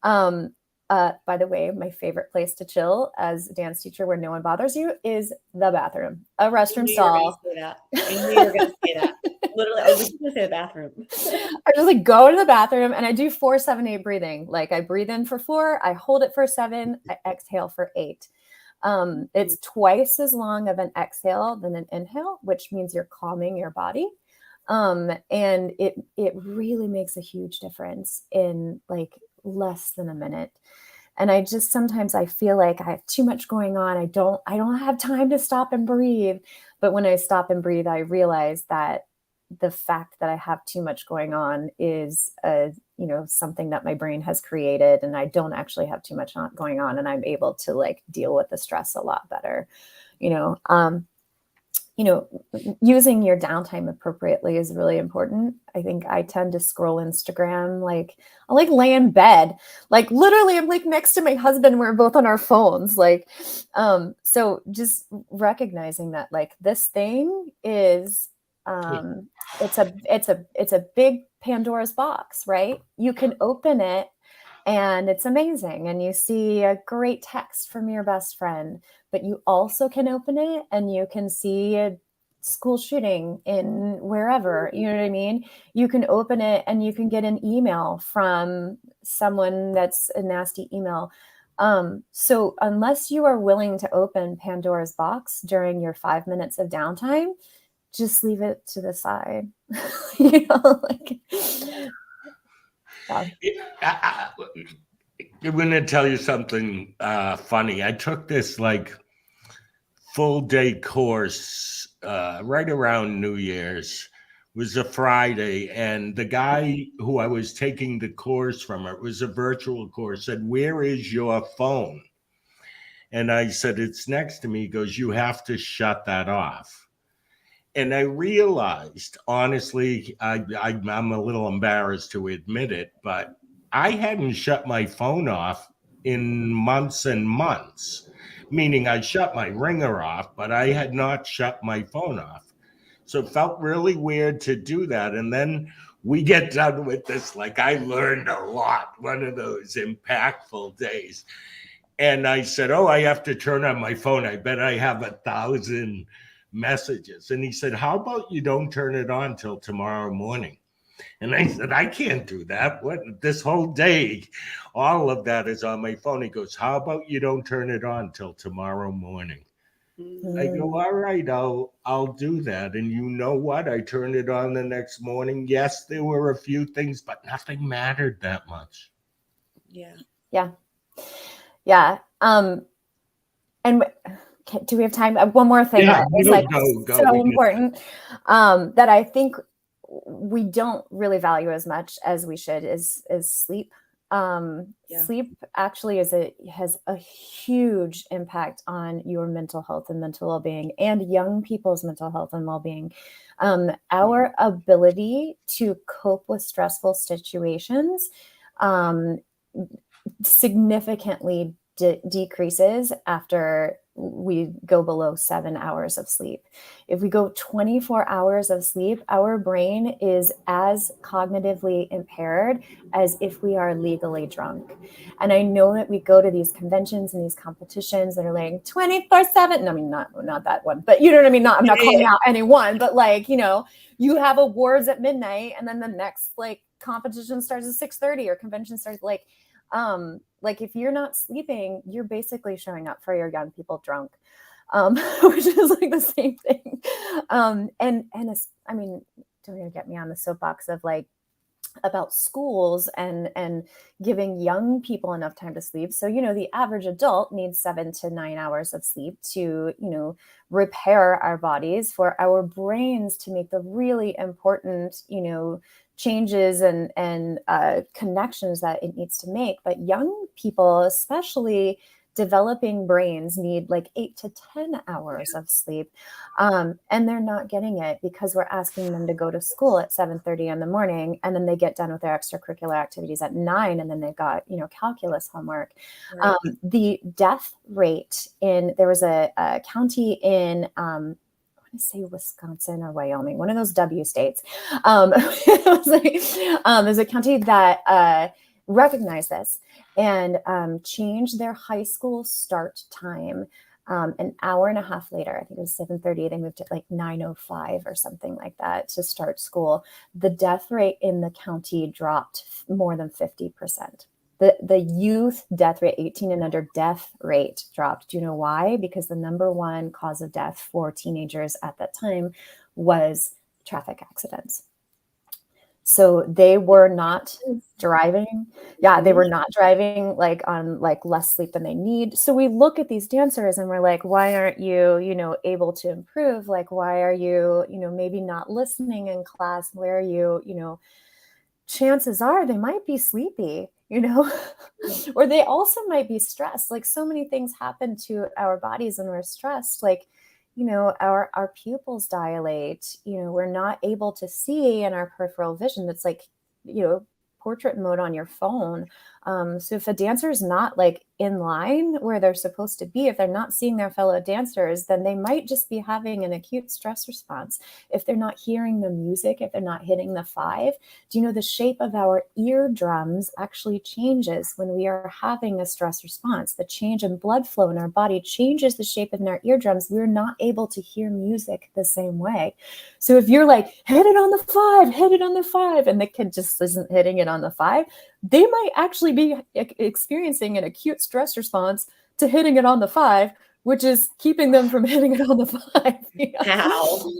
[SPEAKER 3] By the way, my favorite place to chill as a dance teacher where no one bothers you is the bathroom, a restroom stall.
[SPEAKER 2] I knew you were going to say that. Literally, I was going to say the bathroom.
[SPEAKER 3] I just like go to the bathroom and I do 4, 7, 8 breathing. Like I breathe in for 4, I hold it for 7, I exhale for 8. It's twice as long of an exhale than an inhale, which means you're calming your body. And it really makes a huge difference in like less than a minute. And I just sometimes I feel like I have too much going on. I don't have time to stop and breathe. But when I stop and breathe, I realize that the fact that I have too much going on is something that my brain has created, and I don't actually have too much going on, and I'm able to like deal with the stress a lot better. Using your downtime appropriately is really important. I think I tend to scroll Instagram. Like I'll like lay in bed, like literally I'm like next to my husband. We're both on our phones. So just recognizing that like this thing is, it's a big Pandora's box, right? You can open it and it's amazing. And you see a great text from your best friend, but you also can open it and you can see a school shooting in wherever, you know what I mean? You can open it and you can get an email from someone that's a nasty email. So unless you are willing to open Pandora's box during your 5 minutes of downtime, just leave it to the side.
[SPEAKER 1] I'm going to tell you something funny. I took this like full day course right around New Year's It was a Friday, and the guy who I was taking the course from, it was a virtual course, said, "Where is your phone?" And I said, "It's next to me." He goes, "You have to shut that off." And I realized, honestly, I'm a little embarrassed to admit it, but I hadn't shut my phone off in months and months, meaning I shut my ringer off, but I had not shut my phone off. So it felt really weird to do that. And then we get done with this. Like, I learned a lot, one of those impactful days. And I said, "Oh, I have to turn on my phone. I bet I have 1,000 messages." And he said, "How about you don't turn it on till tomorrow morning?" And I said, "I can't do that. What, this whole day, all of that is on my phone." He goes, "How about you don't turn it on till tomorrow morning?" I go, "All right, I'll do that." And you know what? I turned it on the next morning. Yes, there were a few things, but nothing mattered that much.
[SPEAKER 2] Yeah.
[SPEAKER 3] Yeah. Yeah. And do we have time? One more thing
[SPEAKER 1] Yeah,
[SPEAKER 3] that is
[SPEAKER 1] no,
[SPEAKER 3] like
[SPEAKER 1] go.
[SPEAKER 3] so
[SPEAKER 1] We can-
[SPEAKER 3] important, that I think we don't really value as much as we should is sleep. Sleep actually has a huge impact on your mental health and mental well-being, and young people's mental health and well-being. Our ability to cope with stressful situations significantly decreases after we go below 7 hours of sleep. If we go 24 hours of sleep, our brain is as cognitively impaired as if we are legally drunk. And I know that we go to these conventions and these competitions that are like 24/7. No, I mean, not that one, but you know what I mean? I'm not calling out anyone, but like, you have awards at midnight and then the next like competition starts at 6:30 or convention starts like if you're not sleeping, you're basically showing up for your young people drunk, which is like the same thing. And I mean, don't get me on the soapbox of like about schools and giving young people enough time to sleep. So, the average adult needs 7 to 9 hours of sleep to, repair our bodies, for our brains to make the really important, changes and connections that it needs to make. But young people, especially developing brains, need like 8 to 10 hours of sleep. And they're not getting it because we're asking them to go to school at 7:30 in the morning. And then they get done with their extracurricular activities at 9. And then they've got, calculus homework.
[SPEAKER 2] Right.
[SPEAKER 3] The death rate there was a county in, I want to say Wisconsin or Wyoming, one of those W states. There's a county that recognized this and changed their high school start time an hour and a half later. I think it was 7:30. They moved it like 9:05 or something like that to start school. The death rate in the county dropped more than 50%. The youth death rate, 18 and under death rate dropped. Do you know why? Because the number one cause of death for teenagers at that time was traffic accidents. So they were not driving. Yeah, they were not driving like on like less sleep than they need. So we look at these dancers and we're like, why aren't you, able to improve? Like, why are you, maybe not listening in class? Where are you, chances are they might be sleepy, or they also might be stressed. Like so many things happen to our bodies when we're stressed. Like, our pupils dilate, we're not able to see in our peripheral vision. That's like, portrait mode on your phone. So if a dancer is not like in line where they're supposed to be, if they're not seeing their fellow dancers, then they might just be having an acute stress response. If they're not hearing the music, if they're not hitting the 5, do you know the shape of our eardrums actually changes when we are having a stress response? The change in blood flow in our body changes the shape of our eardrums. We're not able to hear music the same way. So if you're like, hit it on the 5, hit it on the 5, and the kid just isn't hitting it on the 5, they might actually be experiencing an acute stress response to hitting it on the 5, which is keeping them from hitting it on the 5.
[SPEAKER 2] How?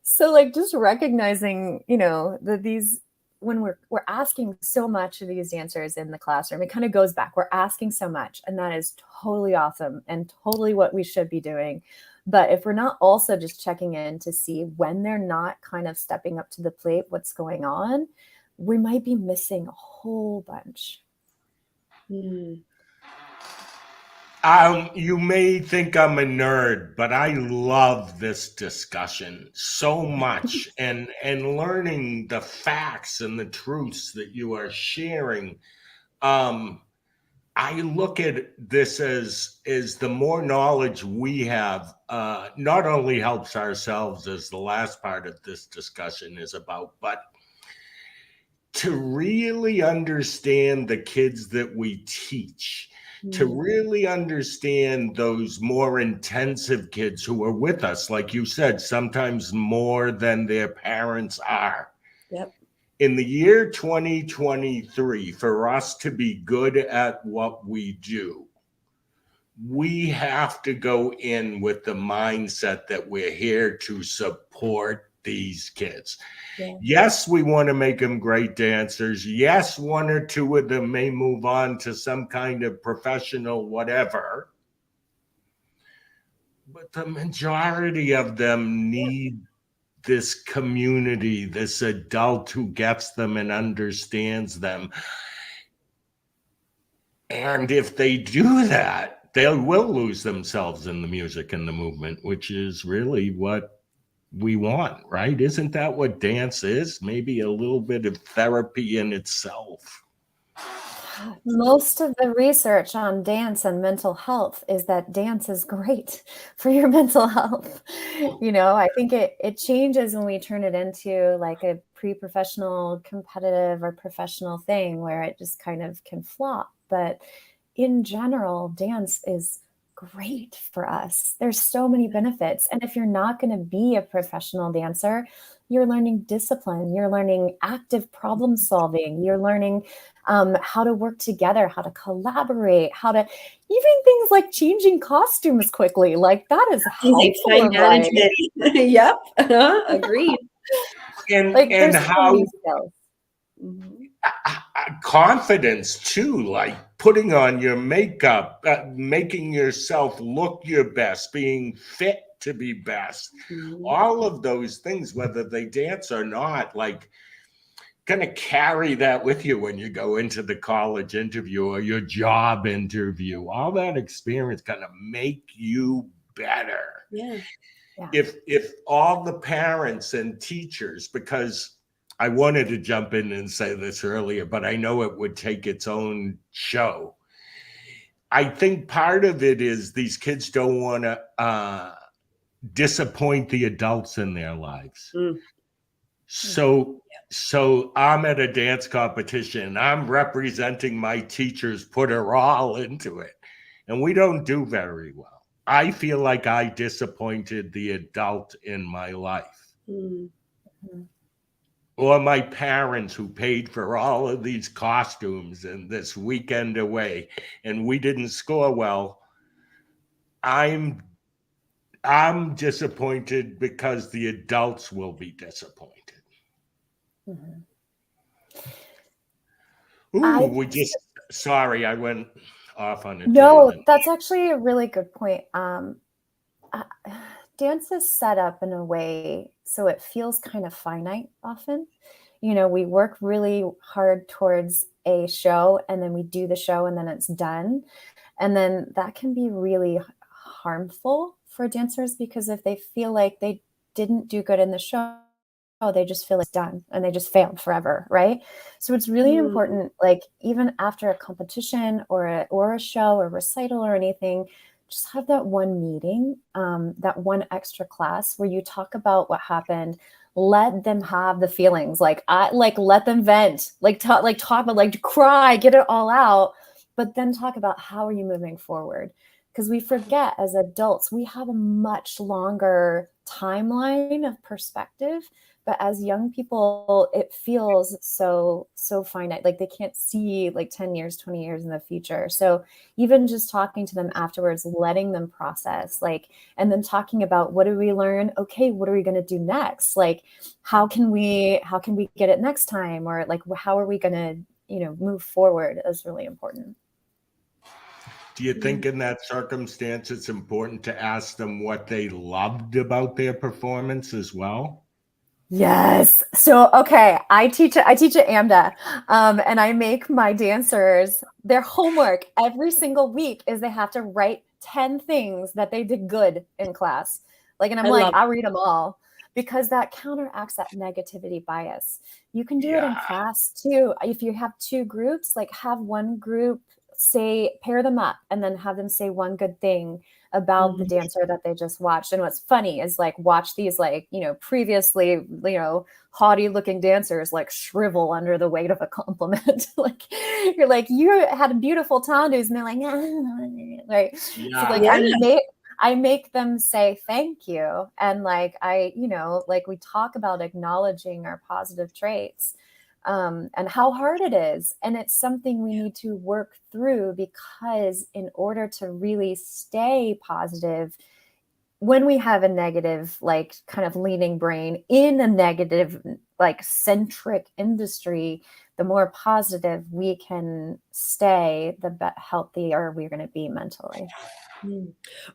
[SPEAKER 3] So like just recognizing, that these, when we're asking so much of these dancers in the classroom, it kind of goes back. We're asking so much, and that is totally awesome and totally what we should be doing. But if we're not also just checking in to see when they're not kind of stepping up to the plate, what's going on, we might be missing a whole bunch.
[SPEAKER 1] You may think I'm a nerd, but I love this discussion so much, and learning the facts and the truths that you are sharing. I look at this as the more knowledge we have, not only helps ourselves, as the last part of this discussion is about, but to really understand the kids that we teach, to really understand those more intensive kids who are with us, like you said, sometimes more than their parents are.
[SPEAKER 2] Yep.
[SPEAKER 1] In the year 2023, for us to be good at what we do, we have to go in with the mindset that we're here to support these kids.
[SPEAKER 2] Yeah.
[SPEAKER 1] Yes, we want to make them great dancers. Yes, one or two of them may move on to some kind of professional whatever. But the majority of them need this community, this adult who gets them and understands them. And if they do that, they will lose themselves in the music and the movement, which is really what we want, right? Isn't that what dance is? Maybe a little bit of therapy in itself.
[SPEAKER 3] Most of the research on dance and mental health is that dance is great for your mental health. I think it changes when we turn it into like a pre-professional, competitive, or professional thing where it just kind of can flop. But in general, dance is great for us. There's so many benefits. And if you're not going to be a professional dancer, you're learning discipline, you're learning active problem solving, you're learning how to work together, how to collaborate, how to even things like changing costumes quickly. Like that is helpful in life.
[SPEAKER 2] Yep. Agreed.
[SPEAKER 1] And how confidence too, like putting on your makeup, making yourself look your best, being fit to be best. All of those things, whether they dance or not, like going to carry that with you when you go into the college interview or your job interview. All that experience going to make you better.
[SPEAKER 2] Yeah.
[SPEAKER 1] If all the parents and teachers, because I wanted to jump in and say this earlier, but I know it would take its own show. I think part of it is these kids don't want to disappoint the adults in their lives. So I'm at a dance competition. I'm representing my teachers, put her all into it. And we don't do very well. I feel like I disappointed the adult in my life. Or my parents who paid for all of these costumes and this weekend away, and we didn't score well. I'm disappointed because the adults will be disappointed. Sorry, I went off on a tangent.
[SPEAKER 3] That's actually a really good point. Dance is set up in a way so it feels kind of finite often. We work really hard towards a show and then we do the show and then it's done. And then that can be really harmful for dancers because if they feel like they didn't do good in the show, they just feel it's done and they just failed forever, right? So it's really important, like even after a competition or a show or recital or anything, just have that one meeting, that one extra class where you talk about what happened. Let them have the feelings, let them vent, talk about, cry, get it all out, but then talk about how are you moving forward? Because we forget as adults, we have a much longer timeline of perspective. But as young people, it feels so finite. Like they can't see 10 years, 20 years in the future. So even just talking to them afterwards, letting them process, and then talking about what did we learn? Okay, what are we going to do next? How can we get it next time? Or how are we going to, move forward is really important.
[SPEAKER 1] Do you think in that circumstance it's important to ask them what they loved about their performance as well?
[SPEAKER 3] Yes. So, okay, I teach at AMDA, and I make my dancers, their homework every single week is they have to write 10 things that they did good in class. Like, and I'm like, I'll read them all because that counteracts that negativity bias. You can do it in class too. If you have two groups, like have one group pair them up and then have them say one good thing about the dancer that they just watched. And what's funny is like watch these like, previously, haughty looking dancers like shrivel under the weight of a compliment. Like you're like, you had a beautiful tendus, and they're like, right. So like I make them say thank you. And like like we talk about acknowledging our positive traits. And how hard it is. And it's something we need to work through because in order to really stay positive, when we have a negative, like kind of leaning brain in a negative, like centric industry, the more positive we can stay, the healthier we're going to be mentally.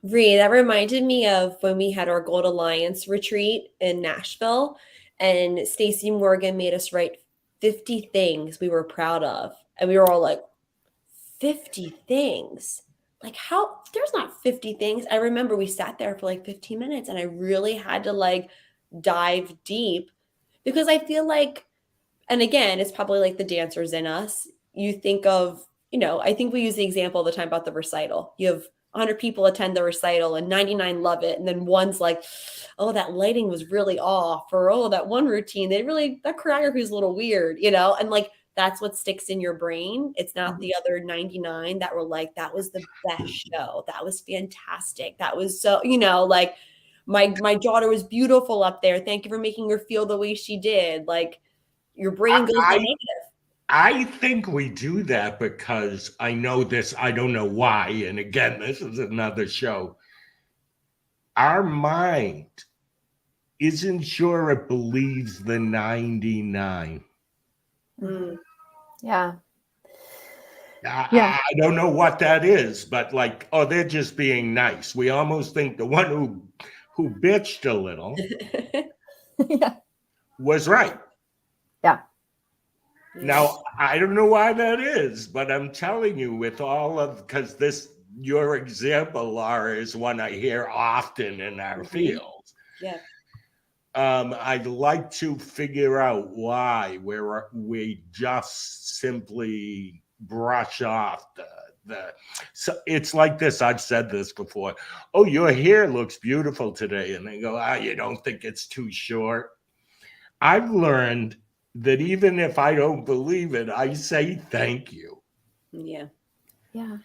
[SPEAKER 2] Ree, that reminded me of when we had our Gold Alliance retreat in Nashville, and Stacey Morgan made us write 50 things we were proud of. And we were all like, 50 things? Like how? There's not 50 things. I remember we sat there for like 15 minutes and I really had to like dive deep because I feel like, and again, it's probably like the dancers in us. You think of, I think we use the example all the time about the recital. You have 100 people attend the recital and 99 love it. And then one's like, oh, that lighting was really off, or, oh, that one routine, that choreography is a little weird, and like, that's what sticks in your brain. It's not the other 99 that were like, that was the best show. That was fantastic. That was so, like my daughter was beautiful up there. Thank you for making her feel the way she did. Like your brain goes to negative.
[SPEAKER 1] I think we do that because I know this, I don't know why. And again, this is another show. Our mind isn't sure it believes the 99.
[SPEAKER 3] Yeah.
[SPEAKER 1] I don't know what that is, but like, oh, they're just being nice. We almost think the one who bitched a little was right.
[SPEAKER 3] Yeah.
[SPEAKER 1] Now, I don't know why that is, but I'm telling you because your example, Laura, is one I hear often in our field.
[SPEAKER 2] Yeah.
[SPEAKER 1] I'd like to figure out why we just simply brush off so it's like this. I've said this before. Oh, your hair looks beautiful today. And they go, you don't think it's too short? I've learned that even if I don't believe it, I say thank you.
[SPEAKER 2] Yeah.
[SPEAKER 3] Yeah.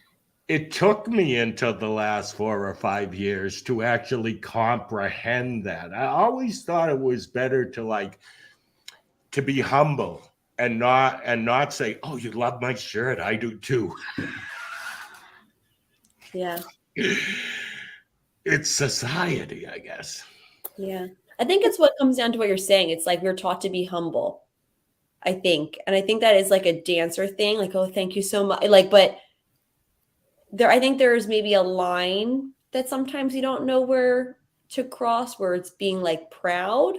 [SPEAKER 1] It took me until the last 4 or 5 years to actually comprehend that. I always thought it was better to be humble and not say, oh, you love my shirt. I do too.
[SPEAKER 2] Yeah.
[SPEAKER 1] It's society, I guess.
[SPEAKER 2] Yeah. I think it's what comes down to what you're saying. It's like we're taught to be humble, I think. And I think that is like a dancer thing. Like, oh, thank you so much. Like, but I think there's maybe a line that sometimes you don't know where to cross, where it's being like proud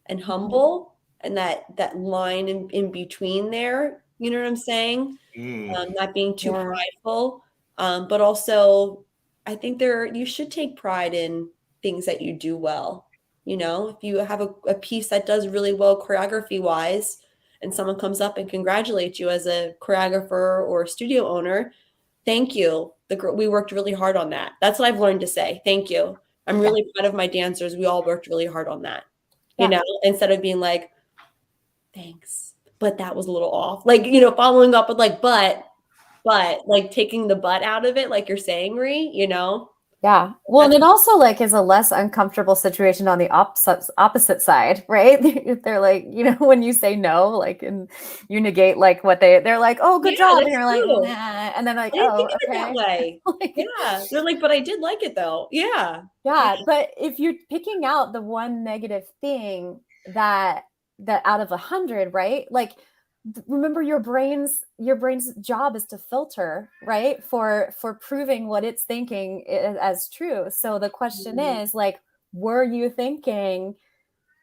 [SPEAKER 2] and humble, and that line in between there. You know what I'm saying? Not being too prideful, but also I think you should take pride in things that you do well. If you have a piece that does really well choreography wise, and someone comes up and congratulates you as a choreographer or studio owner, thank you. We worked really hard on that. That's what I've learned to say. Thank you. I'm really proud of my dancers. We all worked really hard on that. Instead of being like, thanks, but that was a little off. Like, following up with like, but like taking the but out of it, like you're saying, Ree,
[SPEAKER 3] Yeah. Well, and it also like is a less uncomfortable situation on the opposite side, right? They're like, when you say no, like, and you negate like what they're like, oh, good job. And you're like, nah. And then like, oh, okay.
[SPEAKER 2] That way. Yeah. They're like, but I did like it though. Yeah.
[SPEAKER 3] Yeah. But if you're picking out the one negative thing that out of 100, right? Like remember your brain's job is to filter, right, for proving what it's thinking as true. So the question is, like, were you thinking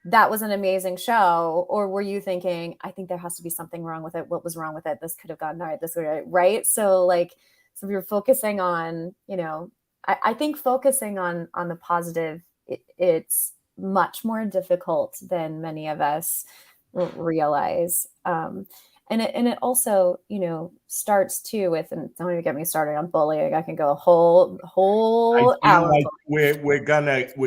[SPEAKER 3] that was an amazing show, or were you thinking, I think there has to be something wrong with it? What was wrong with it? This could have gone right, this would, right? So like, so if you're focusing on, I think focusing on the positive, it's much more difficult than many of us realize. And it also, starts too with, and don't even get me started on bullying. I can go a whole
[SPEAKER 1] I feel
[SPEAKER 3] hour.
[SPEAKER 1] like we're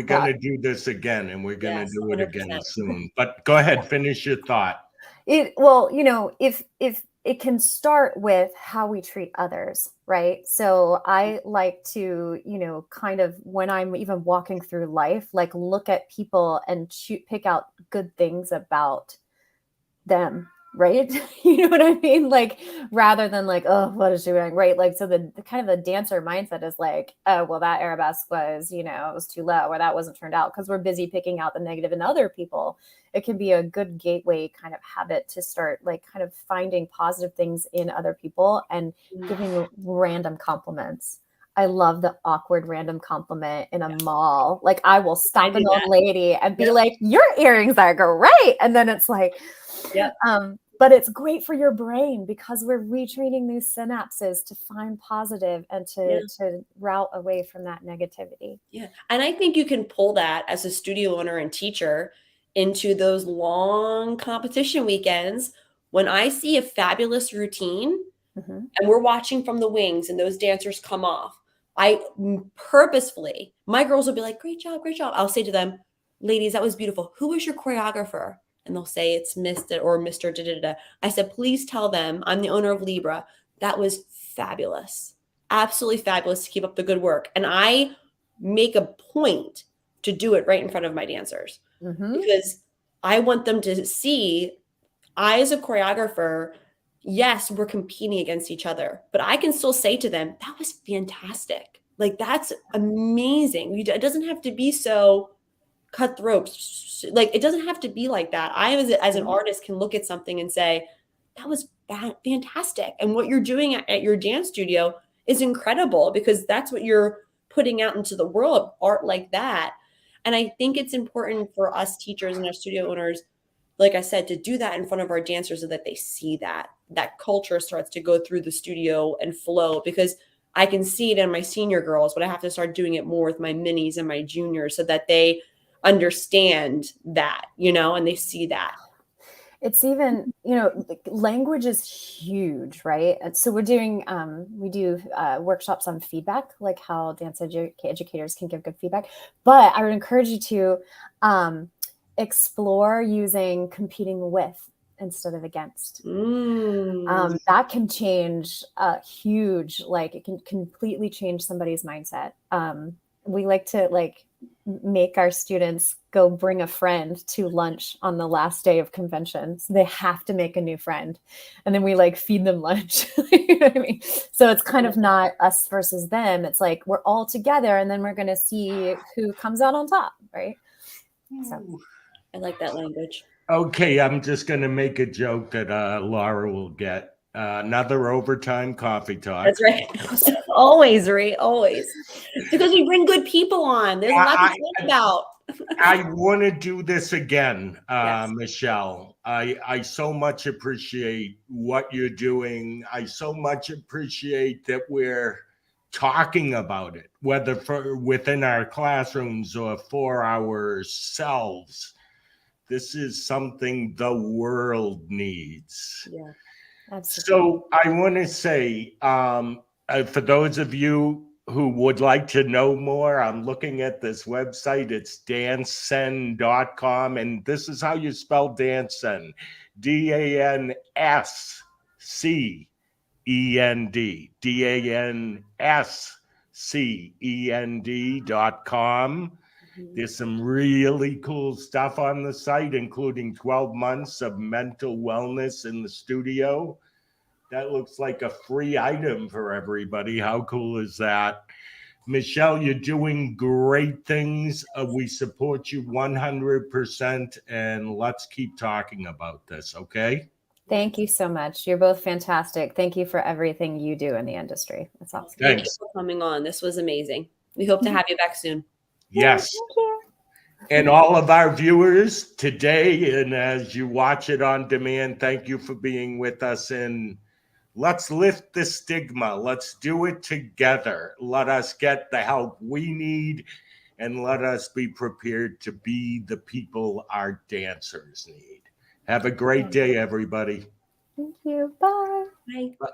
[SPEAKER 1] gonna do this again, and we're gonna
[SPEAKER 2] Yes,
[SPEAKER 1] do it
[SPEAKER 2] 100%.
[SPEAKER 1] again soon. But go ahead, finish your thought.
[SPEAKER 3] If it can start with how we treat others, right? So I like to, kind of, when I'm even walking through life, like, look at people and pick out good things about them, right? You know what I mean? Like, rather than like, oh, what is she doing, right? Like, so the kind of the dancer mindset is like, oh, well, that arabesque was, it was too low, or that wasn't turned out, because we're busy picking out the negative in other people. It can be a good gateway kind of habit to start, like, kind of finding positive things in other people and giving random compliments. I love the awkward random compliment in a mall. Like, I will stop an old lady and be like, your earrings are great. And then it's like, but it's great for your brain, because we're retraining these synapses to find positive and to route away from that negativity.
[SPEAKER 2] Yeah. And I think you can pull that as a studio owner and teacher into those long competition weekends. When I see a fabulous routine and we're watching from the wings and those dancers come off, I purposefully, my girls will be like, great job, great job. I'll say to them, ladies, that was beautiful. Who was your choreographer? And they'll say it's Mr. or Mr. Da-da-da. I said, please tell them I'm the owner of Libra. That was fabulous. Absolutely fabulous, to keep up the good work. And I make a point to do it right in front of my dancers, because I want them to see, I, as a choreographer, yes, we're competing against each other, but I can still say to them, that was fantastic. Like, that's amazing. It doesn't have to be so cutthroat. Like, it doesn't have to be like that. I, as an artist, can look at something and say, that was fantastic. And what you're doing at your dance studio is incredible, because that's what you're putting out into the world, art like that. And I think it's important for us teachers and our studio owners, like I said, to do that in front of our dancers so that they see that culture starts to go through the studio and flow, because I can see it in my senior girls, but I have to start doing it more with my minis and my juniors so that they understand that, and they see that.
[SPEAKER 3] It's even, language is huge, right? And so we do workshops on feedback, like how dance educators can give good feedback. But I would encourage you to explore using competing with instead of against. That can change huge, like, it can completely change somebody's mindset. We like to make our students go bring a friend to lunch on the last day of convention. So they have to make a new friend, and then we feed them lunch. You know what I mean? So it's kind of not us versus them. It's like, we're all together, and then we're going to see who comes out on top. Right. So
[SPEAKER 2] I like that language.
[SPEAKER 1] Okay. I'm just going to make a joke that Laura will get. Another overtime coffee talk.
[SPEAKER 2] That's right. Always, Ree, always. Because we bring good people on. There's a lot to talk about.
[SPEAKER 1] I want to do this again,
[SPEAKER 2] Yes.
[SPEAKER 1] Michelle. I so much appreciate what you're doing. I so much appreciate that we're talking about it, whether within our classrooms or for ourselves. This is something the world needs.
[SPEAKER 2] Yeah.
[SPEAKER 1] Absolutely. So I want to say, for those of you who would like to know more, I'm looking at this website. It's danscend.com. And this is how you spell Danscend. Danscend. Danscend.com. There's some really cool stuff on the site, including 12 months of mental wellness in the studio. That looks like a free item for everybody. How cool is that? Michelle, you're doing great things. We support you 100%, and let's keep talking about this, okay?
[SPEAKER 3] Thank you so much. You're both fantastic. Thank you for everything you do in the industry. That's awesome.
[SPEAKER 2] Thank you
[SPEAKER 1] Thanks.
[SPEAKER 2] for coming on. This was amazing. We hope to have you back soon.
[SPEAKER 1] Yes.
[SPEAKER 3] Thank you.
[SPEAKER 1] And all of our viewers today, and as you watch it on demand, thank you for being with us. And let's lift the stigma. Let's do it together. Let us get the help we need, and let us be prepared to be the people our dancers need. Have a great day, everybody.
[SPEAKER 3] Thank you. Bye.
[SPEAKER 2] Bye.